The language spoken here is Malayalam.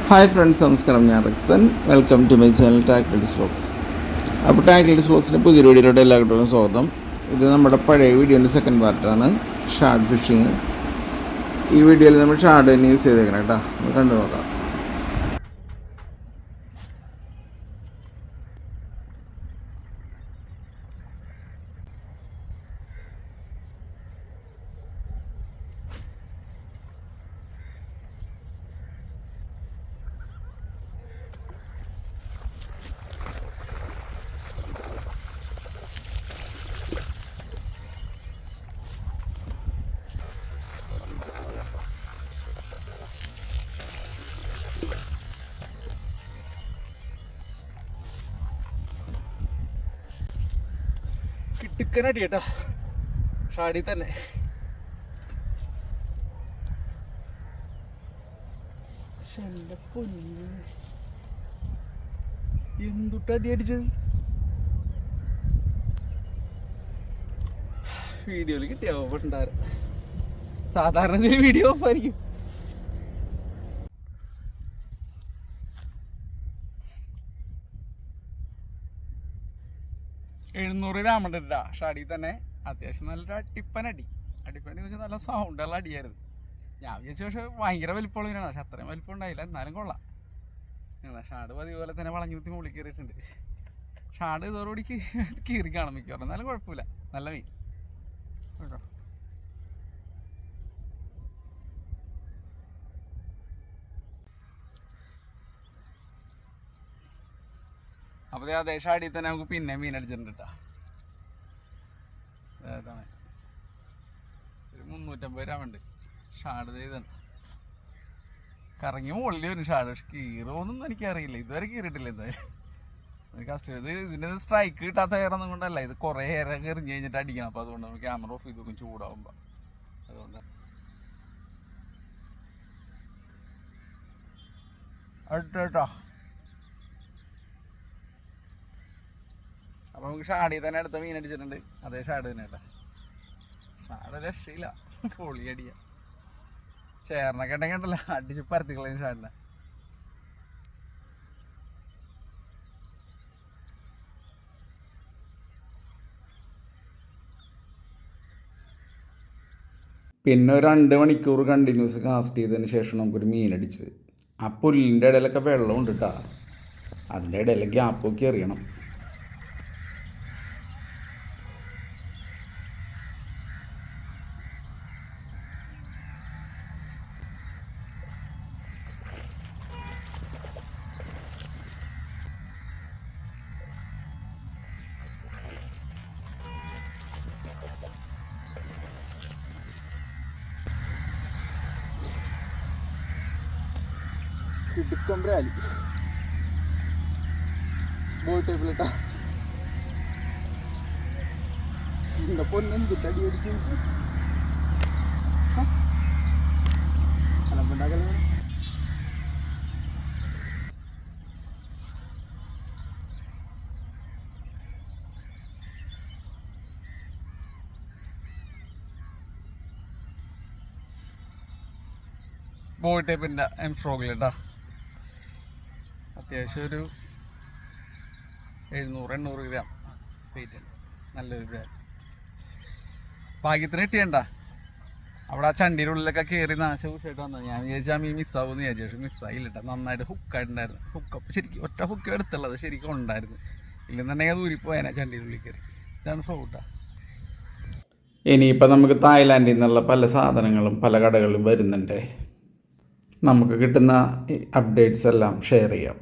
ഹായ് ഫ്രണ്ട്സ്, നമസ്കാരം. ഞാൻ Rixon. Welcome to my channel ടാക് ലേഡീസ് വ്ലോഗ്സ്. അപ്പോൾ ടാക് ലേഡീസ് വ്ലോഗ്സിൻ്റെ പുതിയൊരു വീഡിയോയിലോട്ട് എല്ലാവർക്കും സ്വാഗതം. ഇത് നമ്മുടെ പഴയ വീഡിയോൻ്റെ സെക്കൻഡ് പാർട്ടാണ്, ഷാർഡ് ഫിഷിങ്. ഈ വീഡിയോയിൽ നമ്മൾ ഷാർഡ് തന്നെ യൂസ് ചെയ്തേക്കണം കേട്ടോ. നമ്മൾ കണ്ടു നോക്കാം. കിട്ടുക്കനടി കേട്ടോ, ഷാടി തന്നെ. എന്തുട്ടടി അടിച്ചത്? വീഡിയോയിൽ കിട്ടിയ ഓഫുണ്ടായിരുന്നു. സാധാരണ ഇതിൽ വീഡിയോ ഓഫ് ആയിരിക്കും. $700 രാമണ്ട ഷാടി തന്നെ. അത്യാവശ്യം നല്ലൊരു അടിപ്പനടി എന്ന് വെച്ചാൽ നല്ല സൗണ്ടുള്ള അടിയായിരുന്നു. ഞാൻ വിചാരിച്ചു പക്ഷെ ഭയങ്കര വലിപ്പമുള്ളതിനാണ്. പക്ഷെ അത്രയും വലിപ്പം ഉണ്ടായില്ല, എന്നാലും കൊള്ളാം. ഷാഡ് പതിപോലെ തന്നെ വളഞ്ഞൂത്തി മുകളിൽ കയറിയിട്ടുണ്ട്. ഷാഡ് ഇതോടുകൂടി കീറി കാണും മിക്കവാറും. എന്നാലും കുഴപ്പമില്ല, നല്ല മീൻ കേട്ടോ. അപ്പോൾ അതേ ഷാടിയിൽ തന്നെ നമുക്ക് പിന്നെ മീൻ അടിച്ചിട്ടുണ്ട് കേട്ടോ. അതാണ് ഒരു 350 രൂപ ഉണ്ട് ഷാഡ്. ചെയ്തുണ്ട് കറങ്ങി മുകളിൽ വരും ഷാഡ്. പക്ഷെ കീറോന്നും എനിക്കറിയില്ല, ഇതുവരെ കീറിയിട്ടില്ല. എന്തായാലും കസ്റ്റമർ ഇതിൻ്റെ സ്ട്രൈക്ക് കിട്ടാത്ത ഏറൊന്നും കൊണ്ടല്ല, ഇത് കുറേ ഏറെ എറിഞ്ഞ് കഴിഞ്ഞിട്ട് അടിക്കണം. അപ്പോൾ അതുകൊണ്ട് നമുക്ക് ക്യാമറ ഓഫ് ചെയ്ത് നോക്കും ചൂടാകുമ്പോൾ. അതുകൊണ്ടാണ് കേട്ടോ. അപ്പോൾ നമുക്ക് ഷാഡിൽ തന്നെ അടുത്ത മീൻ അടിച്ചിട്ടുണ്ട്. അതേ ഷാഡ് തന്നെ കേട്ടോ. ഷാഡ് രക്ഷയില്ല, പൊളി അടിയ. ചേർന്നൊക്കെ ഉണ്ടെങ്കിൽ ഉണ്ടല്ലോ അടിച്ച് പരത്തിക്കളയും ഷാഡിനെ. പിന്നെ ഒരു 2 മണിക്കൂർ കണ്ടിന്യൂസ് കാസ്റ്റ് ചെയ്തതിന് ശേഷം നമുക്കൊരു മീനടിച്ചത്. ആ പുല്ലിൻ്റെ ഇടയിലൊക്കെ വെള്ളമുണ്ട് കേട്ടോ. അതിൻ്റെ ഇടയിൽ ഗ്യാപ്പൊക്കെ എറിയണം. ഇടുക്കൊമ്പരാലി ബോട്ട് ടൈപ്പിലിട്ടാ പൊന്നെന്തിട്ട് അടി അടിച്ചു അലമ്പുണ്ടാക്കല. ബോട്ട് ടൈപ്പിൻ്റെ ഫ്രോഗിലിട്ടാ. അത്യാവശ്യം ഒരു 700-800 ഗ്രാം വെയിറ്റ് ഉണ്ട്. നല്ലൊരു ബാച്ച്. ഭാഗ്യത്തിന് കിട്ടിയണ്ട. അവിടെ ആ ചണ്ടിയുടെ ഉള്ളിലൊക്കെ കയറി നാശഭൂഷമായിട്ട് വന്നത്. ഞാൻ വിചാരിച്ചാൽ ആ മീൻ മിസ്സാവുമെന്ന് വിചാരിച്ചു. പക്ഷെ മിസ്സായില്ല കേട്ടോ. നന്നായിട്ട് ഹുക്കായിട്ടുണ്ടായിരുന്നു. ഹുക്കപ്പ് ശരിക്കും ഒറ്റ ഹുക്ക് എടുത്തുള്ളത് ശരിക്കും ഉണ്ടായിരുന്നു. ഇല്ലെന്നുണ്ടെങ്കിൽ അത് ഊരിപ്പോയാനാ ചണ്ടിയുടെ ഉള്ളിൽ കയറി. ഇതാണ് ഫ്രോട്ടാ. ഇനിയിപ്പോൾ നമുക്ക് തായ്ലാൻഡിൽ നിന്നുള്ള പല സാധനങ്ങളും പല കടകളിലും വരുന്നുണ്ട്. നമുക്ക് കിട്ടുന്ന അപ്ഡേറ്റ്സ് എല്ലാം ഷെയർ ചെയ്യാം.